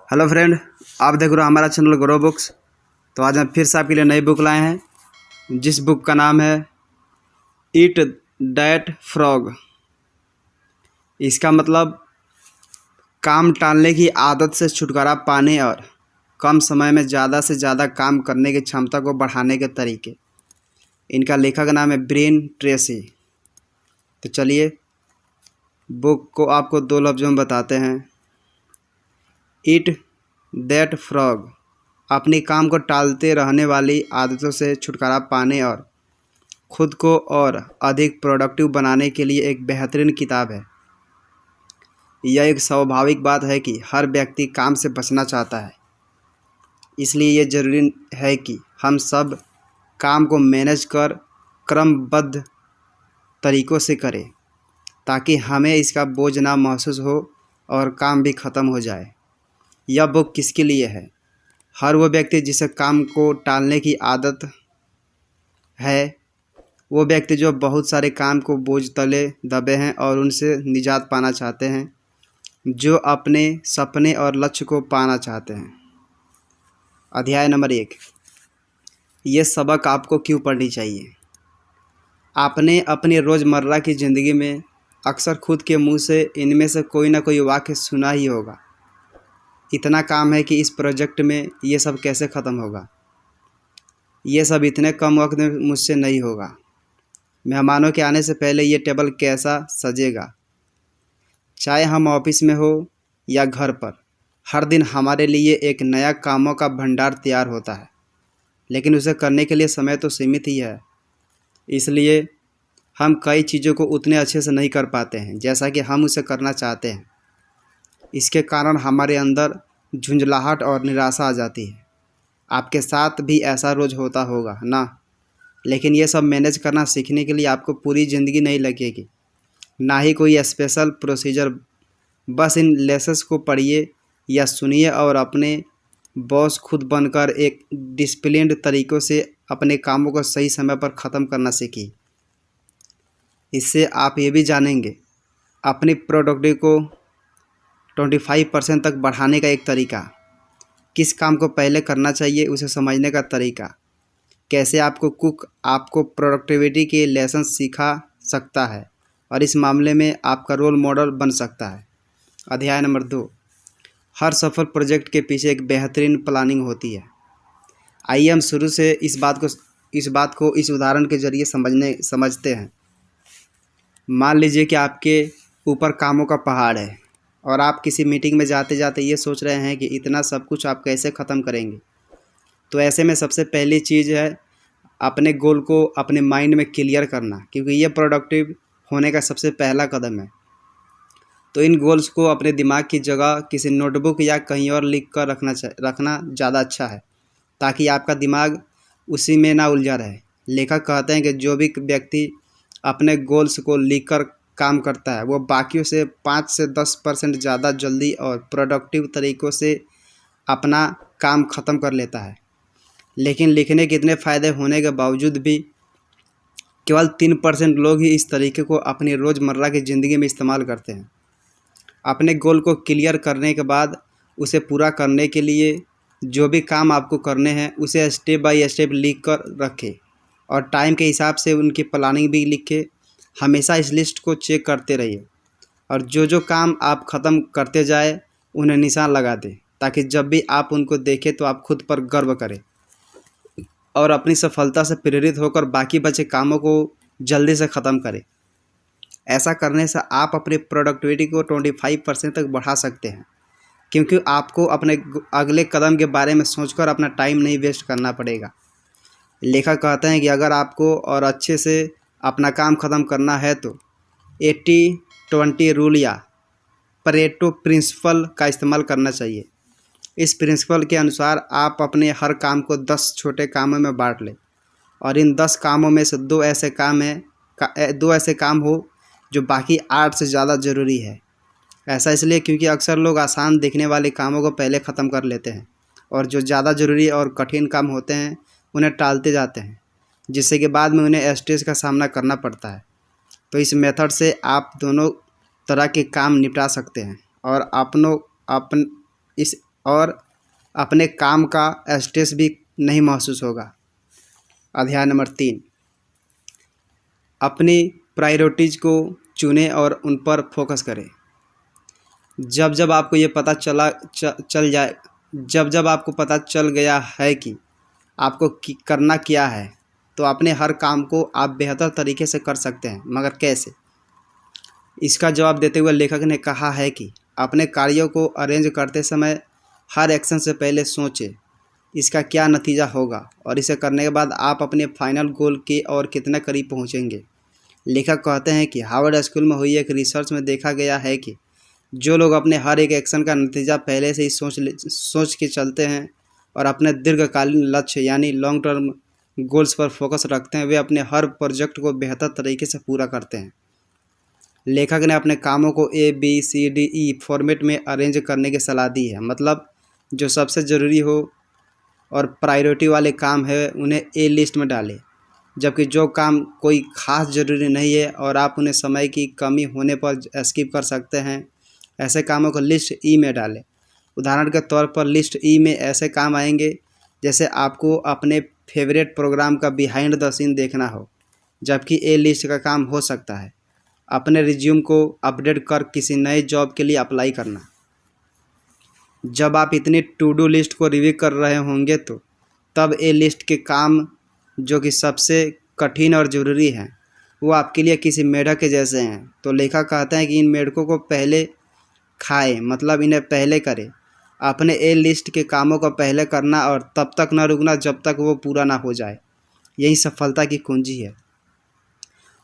Hello friend, आप देख रहे हो हमारा चैनल ग्रो बुक्स। तो आज हम फिर से आपके लिए नई बुक लाए हैं, जिस बुक का नाम है ईट दैट फ्रॉग। इसका मतलब काम टालने की आदत से छुटकारा पाने और कम समय में ज़्यादा से ज़्यादा काम करने की क्षमता को बढ़ाने के तरीके। इनका लेखक का नाम है ब्रेन ट्रेसी। तो चलिए बुक को आपको दो लफ्ज़ों में बताते हैं। ईट दैट फ्रॉग अपनी काम को टालते रहने वाली आदतों से छुटकारा पाने और खुद को और अधिक प्रोडक्टिव बनाने के लिए एक बेहतरीन किताब है। यह एक स्वाभाविक बात है कि हर व्यक्ति काम से बचना चाहता है, इसलिए यह ज़रूरी है कि हम सब काम को मैनेज कर क्रमबद्ध तरीक़ों से करें, ताकि हमें इसका बोझ ना महसूस हो और काम भी ख़त्म हो जाए। यह बुक किसके लिए है? हर वो व्यक्ति जिसे काम को टालने की आदत है, वो व्यक्ति जो बहुत सारे काम को बोझ तले दबे हैं और उनसे निजात पाना चाहते हैं, जो अपने सपने और लक्ष्य को पाना चाहते हैं। अध्याय नंबर 1, ये सबक आपको क्यों पढ़नी चाहिए। आपने अपनी रोज़मर्रा की ज़िंदगी में अक्सर खुद के मुंह से इनमें से कोई ना कोई वाक्य सुना ही होगा। इतना काम है कि इस प्रोजेक्ट में ये सब कैसे ख़त्म होगा, ये सब इतने कम वक्त में मुझसे नहीं होगा, मेहमानों के आने से पहले ये टेबल कैसा सजेगा। चाहे हम ऑफिस में हो या घर पर, हर दिन हमारे लिए एक नया कामों का भंडार तैयार होता है, लेकिन उसे करने के लिए समय तो सीमित ही है। इसलिए हम कई चीज़ों को उतने अच्छे से नहीं कर पाते हैं जैसा कि हम उसे करना चाहते हैं। इसके कारण हमारे अंदर झुंझलाहट और निराशा आ जाती है। आपके साथ भी ऐसा रोज़ होता होगा ना? लेकिन ये सब मैनेज करना सीखने के लिए आपको पूरी ज़िंदगी नहीं लगेगी, ना ही कोई स्पेशल प्रोसीजर। बस इन लेसन्स को पढ़िए या सुनिए और अपने बॉस खुद बनकर एक डिसिप्लिन्ड तरीक़ों से अपने कामों को सही समय पर ख़त्म करना सीखिए। इससे आप ये भी जानेंगे अपनी प्रोडक्टिविटी को 25% तक बढ़ाने का एक तरीका, किस काम को पहले करना चाहिए उसे समझने का तरीका, कैसे आपको प्रोडक्टिविटी के लेसन सिखा सकता है और इस मामले में आपका रोल मॉडल बन सकता है। अध्याय नंबर 2, हर सफल प्रोजेक्ट के पीछे एक बेहतरीन प्लानिंग होती है। आइए हम शुरू से इस बात को इस उदाहरण के ज़रिए समझते हैं। मान लीजिए कि आपके ऊपर कामों का पहाड़ है और आप किसी मीटिंग में जाते जाते ये सोच रहे हैं कि इतना सब कुछ आप कैसे ख़त्म करेंगे। तो ऐसे में सबसे पहली चीज़ है अपने गोल को अपने माइंड में क्लियर करना, क्योंकि ये प्रोडक्टिव होने का सबसे पहला कदम है। तो इन गोल्स को अपने दिमाग की जगह किसी नोटबुक या कहीं और लिख कर रखना ज़्यादा अच्छा है, ताकि आपका दिमाग उसी में ना उलझा रहे। लेखक कहते हैं कि जो भी व्यक्ति अपने गोल्स को लिख कर काम करता है, वो बाकियों से 5 से 10% ज़्यादा जल्दी और प्रोडक्टिव तरीक़ों से अपना काम ख़त्म कर लेता है। लेकिन लिखने के इतने फ़ायदे होने के बावजूद भी केवल 3% लोग ही इस तरीके को अपनी रोज़मर्रा की ज़िंदगी में इस्तेमाल करते हैं। अपने गोल को क्लियर करने के बाद उसे पूरा करने के लिए जो भी काम आपको करने हैं उसे स्टेप बाय स्टेप लिख कर रखें और टाइम के हिसाब से उनकी प्लानिंग भी लिखें। हमेशा इस लिस्ट को चेक करते रहिए और जो काम आप ख़त्म करते जाए उन्हें निशान लगा दें, ताकि जब भी आप उनको देखें तो आप खुद पर गर्व करें और अपनी सफलता से प्रेरित होकर बाकी बचे कामों को जल्दी से ख़त्म करें। ऐसा करने से आप अपनी प्रोडक्टिविटी को 25% तक बढ़ा सकते हैं, क्योंकि आपको अपने अगले कदम के बारे में सोचकर अपना टाइम नहीं वेस्ट करना पड़ेगा। लेखक कहते हैं कि अगर आपको और अच्छे से अपना काम ख़त्म करना है तो 80-20 रूल या परेटो प्रिंसिपल का इस्तेमाल करना चाहिए। इस प्रिंसिपल के अनुसार आप अपने हर काम को 10 छोटे कामों में बांट लें और इन 10 कामों में से 2 ऐसे काम हो जो बाकी 8 से ज़्यादा ज़रूरी है। ऐसा इसलिए क्योंकि अक्सर लोग आसान दिखने वाले कामों को पहले ख़त्म कर लेते हैं और जो ज़्यादा ज़रूरी और कठिन काम होते हैं उन्हें टालते जाते हैं, जिससे कि बाद में उन्हें स्ट्रेस का सामना करना पड़ता है। तो इस मेथड से आप दोनों तरह के काम निपटा सकते हैं और अपने काम का स्ट्रेस भी नहीं महसूस होगा। अध्याय नंबर 3, अपनी प्रायोरिटीज़ को चुनें और उन पर फोकस करें। जब जब आपको ये पता चल गया है कि आपको करना क्या है, तो अपने हर काम को आप बेहतर तरीके से कर सकते हैं। मगर कैसे? इसका जवाब देते हुए लेखक ने कहा है कि अपने कार्यों को अरेंज करते समय हर एक्शन से पहले सोचें इसका क्या नतीजा होगा, और इसे करने के बाद आप अपने फाइनल गोल के और कितने करीब पहुंचेंगे। लेखक कहते हैं कि हार्वर्ड स्कूल में हुई एक रिसर्च में देखा गया है कि जो लोग अपने हर एक एक्शन का नतीजा पहले से ही सोच के चलते हैं और अपने दीर्घकालीन लक्ष्य यानी लॉन्ग टर्म गोल्स पर फोकस रखते हैं, वे अपने हर प्रोजेक्ट को बेहतर तरीके से पूरा करते हैं। लेखक ने अपने कामों को ABCDE फॉर्मेट में अरेंज करने की सलाह दी है। मतलब जो सबसे ज़रूरी हो और प्रायोरिटी वाले काम है उन्हें A लिस्ट में डालें, जबकि जो काम कोई ख़ास ज़रूरी नहीं है और आप उन्हें समय की कमी होने पर स्किप कर सकते हैं, ऐसे कामों को लिस्ट E में डालें। उदाहरण के तौर पर लिस्ट E में ऐसे काम आएंगे जैसे आपको अपने फेवरेट प्रोग्राम का बिहाइंड द सीन देखना हो, जबकि A लिस्ट का काम हो सकता है अपने रिज्यूम को अपडेट कर किसी नए जॉब के लिए अप्लाई करना। जब आप इतनी टू डू लिस्ट को रिव्यू कर रहे होंगे तो तब A लिस्ट के काम जो कि सबसे कठिन और ज़रूरी हैं वो आपके लिए किसी मेढक के जैसे हैं। तो लेखक कहते हैं कि इन मेढकों को पहले खाएं, मतलब इन्हें पहले करें। अपने A लिस्ट के कामों को पहले करना और तब तक न रुकना जब तक वो पूरा ना हो जाए, यही सफलता की कुंजी है।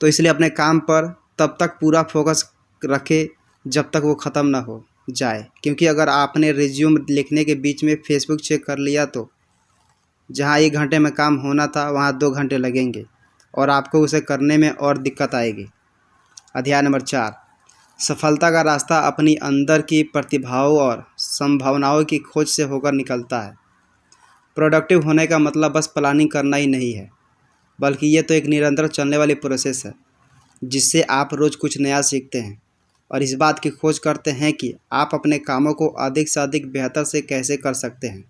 तो इसलिए अपने काम पर तब तक पूरा फोकस रखें जब तक वो ख़त्म ना हो जाए, क्योंकि अगर आपने रिज्यूम लिखने के बीच में फेसबुक चेक कर लिया तो जहाँ 1 घंटे में काम होना था वहाँ 2 घंटे लगेंगे और आपको उसे करने में और दिक्कत आएगी। अध्याय नंबर 4, सफलता का रास्ता अपनी अंदर की प्रतिभाओं और संभावनाओं की खोज से होकर निकलता है। प्रोडक्टिव होने का मतलब बस प्लानिंग करना ही नहीं है, बल्कि ये तो एक निरंतर चलने वाली प्रोसेस है जिससे आप रोज़ कुछ नया सीखते हैं और इस बात की खोज करते हैं कि आप अपने कामों को अधिक से अधिक बेहतर से कैसे कर सकते हैं।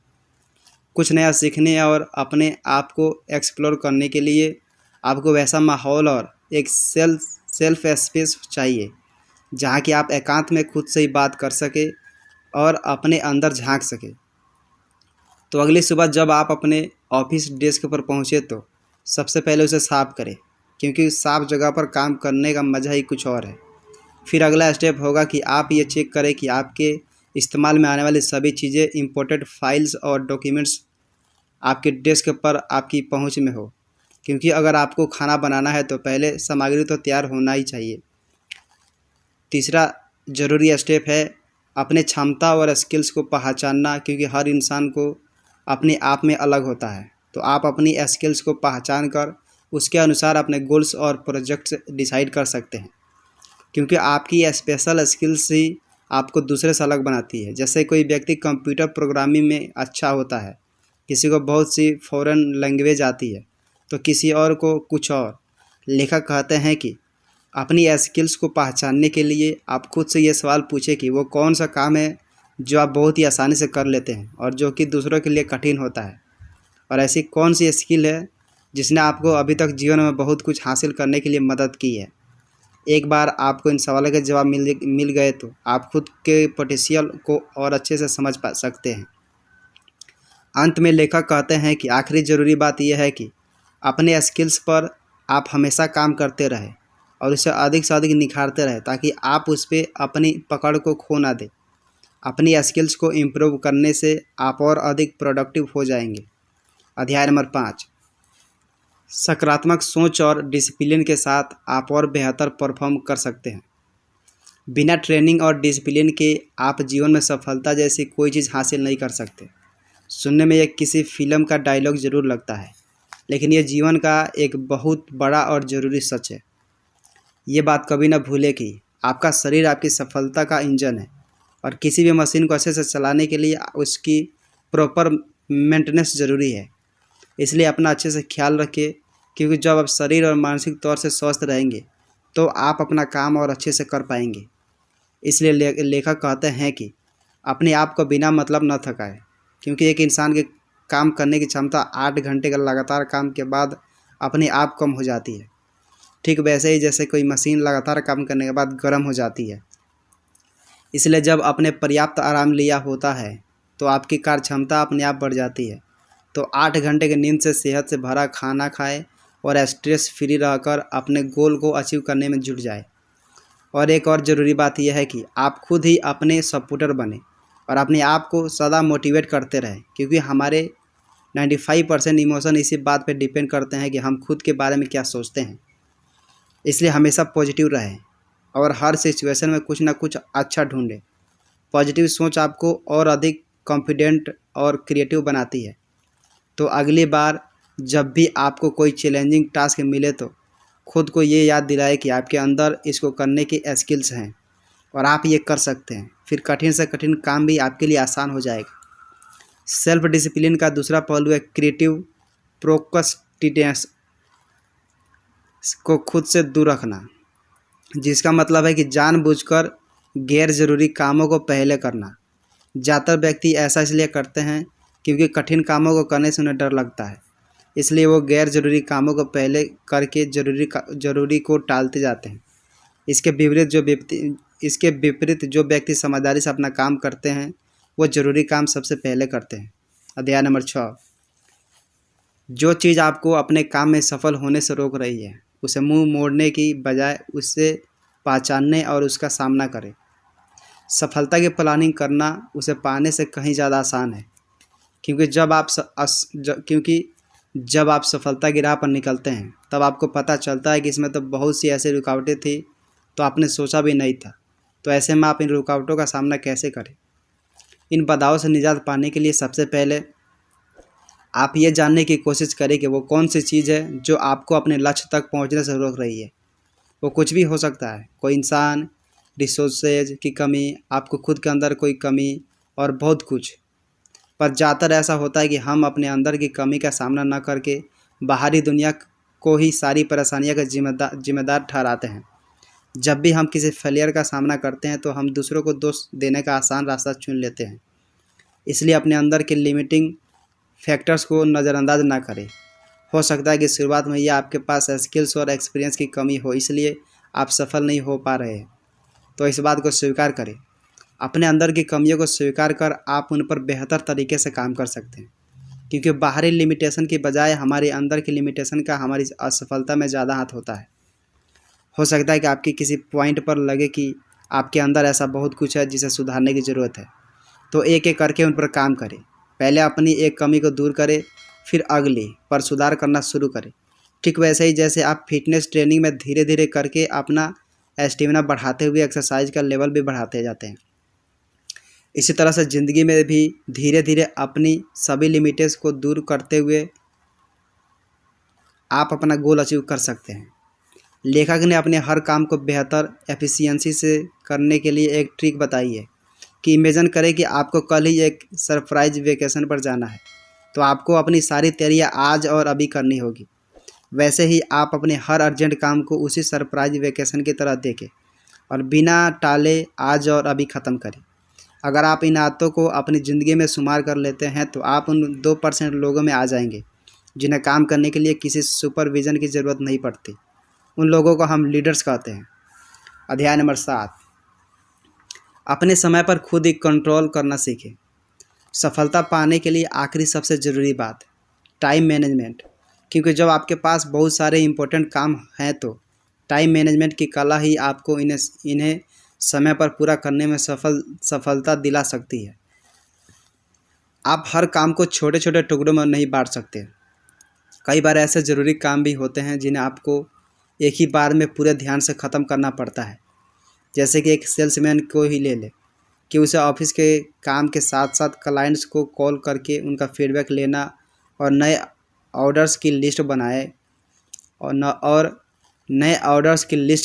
कुछ नया सीखने और अपने आप को एक्सप्लोर करने के लिए आपको वैसा माहौल और एक सेल्फ स्पेस चाहिए जहाँ कि आप एकांत में खुद से ही बात कर सके और अपने अंदर झांक सके। तो अगली सुबह जब आप अपने ऑफिस डेस्क पर पहुँचे तो सबसे पहले उसे साफ़ करें, क्योंकि साफ़ जगह पर काम करने का मज़ा ही कुछ और है। फिर अगला स्टेप होगा कि आप ये चेक करें कि आपके इस्तेमाल में आने वाली सभी चीज़ें, इम्पोर्टेंट फाइल्स और डॉक्यूमेंट्स आपके डेस्क पर आपकी पहुंच में हो, क्योंकि अगर आपको खाना बनाना है तो पहले सामग्री तो तैयार होना ही चाहिए। तीसरा ज़रूरी स्टेप है अपने क्षमता और स्किल्स को पहचानना, क्योंकि हर इंसान को अपने आप में अलग होता है। तो आप अपनी स्किल्स को पहचान कर उसके अनुसार अपने गोल्स और प्रोजेक्ट्स डिसाइड कर सकते हैं, क्योंकि आपकी स्पेशल स्किल्स ही आपको दूसरे से अलग बनाती है। जैसे कोई व्यक्ति कंप्यूटर प्रोग्रामिंग में अच्छा होता है, किसी को बहुत सी फॉरेन लैंग्वेज आती है, तो किसी और को कुछ और। लेखक कहते हैं कि अपनी स्किल्स को पहचानने के लिए आप खुद से ये सवाल पूछें कि वो कौन सा काम है जो आप बहुत ही आसानी से कर लेते हैं और जो कि दूसरों के लिए कठिन होता है, और ऐसी कौन सी स्किल है जिसने आपको अभी तक जीवन में बहुत कुछ हासिल करने के लिए मदद की है। एक बार आपको इन सवालों के जवाब मिल गए तो आप खुद के पोटेंशियल को और अच्छे से समझ पा सकते हैं। अंत में लेखक कहते हैं कि आखिरी ज़रूरी बात यह है कि अपने स्किल्स पर आप हमेशा काम करते रहें और उसे अधिक से अधिक निखारते रहें, ताकि आप उस पर अपनी पकड़ को खो ना दें। अपनी स्किल्स को इम्प्रूव करने से आप और अधिक प्रोडक्टिव हो जाएंगे। अध्याय नंबर 5, सकारात्मक सोच और डिसिप्लिन के साथ आप और बेहतर परफॉर्म कर सकते हैं। बिना ट्रेनिंग और डिसिप्लिन के आप जीवन में सफलता जैसी कोई चीज़ हासिल नहीं कर सकते। सुनने में एक किसी फिल्म का डायलॉग ज़रूर लगता है, लेकिन यह जीवन का एक बहुत बड़ा और ज़रूरी सच है। ये बात कभी ना भूलें कि आपका शरीर आपकी सफलता का इंजन है और किसी भी मशीन को अच्छे से चलाने के लिए उसकी प्रॉपर मेंटेनेंस ज़रूरी है। इसलिए अपना अच्छे से ख्याल रखिए, क्योंकि जब आप शरीर और मानसिक तौर से स्वस्थ रहेंगे तो आप अपना काम और अच्छे से कर पाएंगे। इसलिए लेखक कहते हैं कि अपने आप को बिना मतलब न थकाए, क्योंकि एक इंसान के काम करने की क्षमता 8 घंटे का लगातार काम के बाद अपने आप कम हो जाती है। ठीक वैसे ही जैसे कोई मशीन लगातार काम करने के बाद गर्म हो जाती है। इसलिए जब आपने पर्याप्त आराम लिया होता है तो आपकी कार्य क्षमता अपने आप बढ़ जाती है। तो 8 घंटे की नींद से सेहत से भरा खाना खाएं और स्ट्रेस फ्री रहकर अपने गोल को अचीव करने में जुट जाए। और एक और ज़रूरी बात यह है कि आप खुद ही अपने सपोर्टर बने और अपने आप को सदा मोटिवेट करते रहें, क्योंकि हमारे 95% इमोशन इसी बात पे डिपेंड करते हैं कि हम खुद के बारे में क्या सोचते हैं। इसलिए हमेशा पॉजिटिव रहें और हर सिचुएशन में कुछ ना कुछ अच्छा ढूंढें। पॉजिटिव सोच आपको और अधिक कॉन्फिडेंट और क्रिएटिव बनाती है। तो अगली बार जब भी आपको कोई चैलेंजिंग टास्क मिले तो खुद को ये याद दिलाए कि आपके अंदर इसको करने की स्किल्स हैं और आप ये कर सकते हैं। फिर कठिन से कठिन काम भी आपके लिए आसान हो जाएगा। सेल्फ डिसिप्लिन का दूसरा पहलू है क्रिएटिव प्रोक्रेस्टिनेशन को खुद से दूर रखना, जिसका मतलब है कि जानबूझकर गैर ज़रूरी कामों को पहले करना। ज़्यादातर व्यक्ति ऐसा इसलिए करते हैं क्योंकि कठिन कामों को करने से उन्हें डर लगता है, इसलिए वो गैर ज़रूरी कामों को पहले करके ज़रूरी को टालते जाते हैं। इसके विपरीत जो व्यक्ति समझदारी से अपना काम करते हैं वो ज़रूरी काम सबसे पहले करते हैं। अध्याय नंबर 6। जो चीज़ आपको अपने काम में सफल होने से रोक रही है उसे मुंह मोड़ने की बजाय उससे पहचानने और उसका सामना करें। सफलता की प्लानिंग करना उसे पाने से कहीं ज़्यादा आसान है, क्योंकि जब आप सफलता की राह पर निकलते हैं तब आपको पता चलता है कि इसमें तो बहुत सी ऐसी रुकावटें थी तो आपने सोचा भी नहीं था। तो ऐसे में आप इन रुकावटों का सामना कैसे करें? इन बाधाओं से निजात पाने के लिए सबसे पहले आप ये जानने की कोशिश करें कि वो कौन सी चीज़ है जो आपको अपने लक्ष्य तक पहुंचने से रोक रही है। वो कुछ भी हो सकता है, कोई इंसान, रिसोर्सेज की कमी, आपको खुद के अंदर कोई कमी और बहुत कुछ। पर ज़्यादातर ऐसा होता है कि हम अपने अंदर की कमी का सामना न करके बाहरी दुनिया को ही सारी परेशानियों का जिम्मेदार ठहराते हैं। जब भी हम किसी फेलियर का सामना करते हैं तो हम दूसरों को दोष देने का आसान रास्ता चुन लेते हैं। इसलिए अपने अंदर के लिमिटिंग फैक्टर्स को नज़रअंदाज ना करें। हो सकता है कि शुरुआत में यह आपके पास स्किल्स और एक्सपीरियंस की कमी हो, इसलिए आप सफल नहीं हो पा रहे हैं। तो इस बात को स्वीकार करें। अपने अंदर की कमियों को स्वीकार कर आप उन पर बेहतर तरीके से काम कर सकते हैं, क्योंकि बाहरी लिमिटेशन की बजाय हमारे अंदर की लिमिटेशन का हमारी असफलता में ज़्यादा हाथ होता है। हो सकता है कि आपकी किसी पॉइंट पर लगे कि आपके अंदर ऐसा बहुत कुछ है जिसे सुधारने की ज़रूरत है, तो एक एक करके उन पर काम करें। पहले अपनी एक कमी को दूर करें, फिर अगली पर सुधार करना शुरू करें। ठीक वैसे ही जैसे आप फिटनेस ट्रेनिंग में धीरे धीरे करके अपना स्टेमिना बढ़ाते हुए एक्सरसाइज का लेवल भी बढ़ाते जाते हैं, इसी तरह से ज़िंदगी में भी धीरे धीरे अपनी सभी लिमिटेस को दूर करते हुए आप अपना गोल अचीव कर सकते हैं। लेखक ने अपने हर काम को बेहतर एफिशिएंसी से करने के लिए एक ट्रिक बताई है कि इमेजिन करें कि आपको कल ही एक सरप्राइज वेकेशन पर जाना है, तो आपको अपनी सारी तैयारियां आज और अभी करनी होगी। वैसे ही आप अपने हर अर्जेंट काम को उसी सरप्राइज वेकेशन की तरह देखें और बिना टाले आज और अभी ख़त्म करें। अगर आप इन आदतों को अपनी ज़िंदगी में शुमार कर लेते हैं तो आप उन 2% लोगों में आ जाएंगे जिन्हें काम करने के लिए किसी सुपरविज़न की ज़रूरत नहीं पड़ती। उन लोगों को हम लीडर्स कहते हैं। अध्याय नंबर 7। अपने समय पर खुद ही कंट्रोल करना सीखें। सफलता पाने के लिए आखिरी सबसे ज़रूरी बात टाइम मैनेजमेंट, क्योंकि जब आपके पास बहुत सारे इम्पोर्टेंट काम हैं तो टाइम मैनेजमेंट की कला ही आपको इन्हें समय पर पूरा करने में सफलता दिला सकती है। आप हर काम को छोटे छोटे टुकड़ों में नहीं बांट सकते। कई बार ऐसे ज़रूरी काम भी होते हैं जिन्हें आपको एक ही बार में पूरे ध्यान से ख़त्म करना पड़ता है। जैसे कि एक सेल्समैन को ही ले लें कि उसे ऑफिस के काम के साथ साथ क्लाइंट्स को कॉल करके उनका फीडबैक लेना और नए ऑर्डर्स की लिस्ट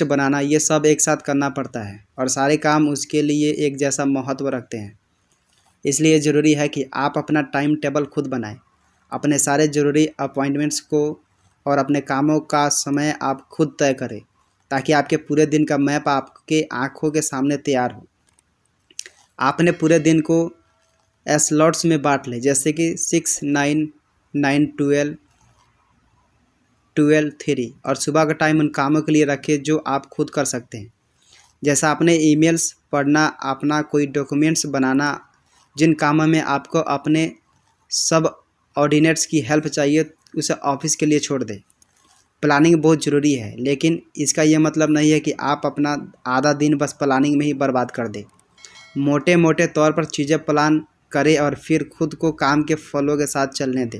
बनाना, ये सब एक साथ करना पड़ता है और सारे काम उसके लिए एक जैसा महत्व रखते हैं। इसलिए ज़रूरी है कि आप अपना टाइम टेबल खुद बनाएं, अपने सारे ज़रूरी अपॉइंटमेंट्स को और अपने कामों का समय आप खुद तय करें, ताकि आपके पूरे दिन का मैप आपके आँखों के सामने तैयार हो। आपने पूरे दिन को स्लॉट्स में बांट लें, जैसे कि 6, 9, 9, 12, 12, 3, और सुबह का टाइम उन कामों के लिए रखें जो आप खुद कर सकते हैं। जैसा आपने ईमेल्स पढ़ना, अपना कोई डॉक्यूमेंट्स बनाना, जिन कामों में आपको अपने सब ऑर्डिनेट्स की हेल्प चाहिए उसे ऑफिस के लिए छोड़ दें। प्लानिंग बहुत ज़रूरी है, लेकिन इसका ये मतलब नहीं है कि आप अपना आधा दिन बस प्लानिंग में ही बर्बाद कर दें। मोटे मोटे तौर पर चीज़ें प्लान करें और फिर खुद को काम के फ्लो के साथ चलने दें।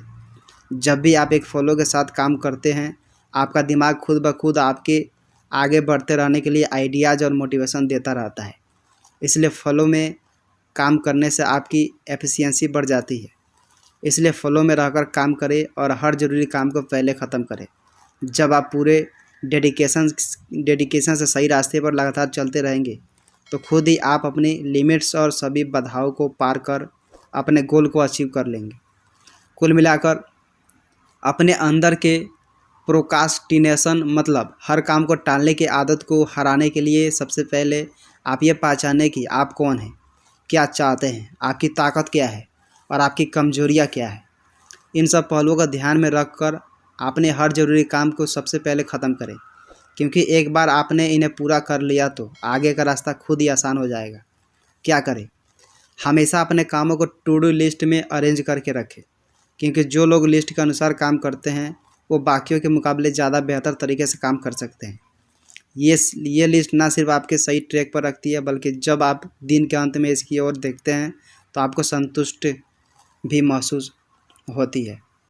जब भी आप एक फ्लो के साथ काम करते हैं, आपका दिमाग खुद ब खुद आपके आगे बढ़ते रहने के लिए आइडियाज़ और मोटिवेशन देता रहता है। इसलिए फ्लो में काम करने से आपकी एफिशिएंसी बढ़ जाती है। इसलिए फ्लो में रहकर काम करें और हर ज़रूरी काम को पहले ख़त्म करें। जब आप पूरे डेडिकेशन से सही रास्ते पर लगातार चलते रहेंगे, तो खुद ही आप अपनी लिमिट्स और सभी बाधाओं को पार कर अपने गोल को अचीव कर लेंगे। कुल मिलाकर अपने अंदर के प्रोक्रास्टिनेशन मतलब हर काम को टालने की आदत को हराने के लिए सबसे पहले आप ये पहचानें कि आप कौन हैं, क्या चाहते हैं, आपकी ताकत क्या है और आपकी कमजोरियाँ क्या है। इन सब पहलुओं का ध्यान में रखकर आपने हर ज़रूरी काम को सबसे पहले ख़त्म करें, क्योंकि एक बार आपने इन्हें पूरा कर लिया तो आगे का रास्ता खुद ही आसान हो जाएगा। क्या करें? हमेशा अपने कामों को टू डू लिस्ट में अरेंज करके रखें, क्योंकि जो लोग लिस्ट के अनुसार काम करते हैं वो बाकियों के मुकाबले ज़्यादा बेहतर तरीके से काम कर सकते हैं। ये लिस्ट ना सिर्फ आपके सही ट्रैक पर रखती है, बल्कि जब आप दिन के अंत में इसकी ओर देखते हैं तो आपको संतुष्टि भी महसूस होती है।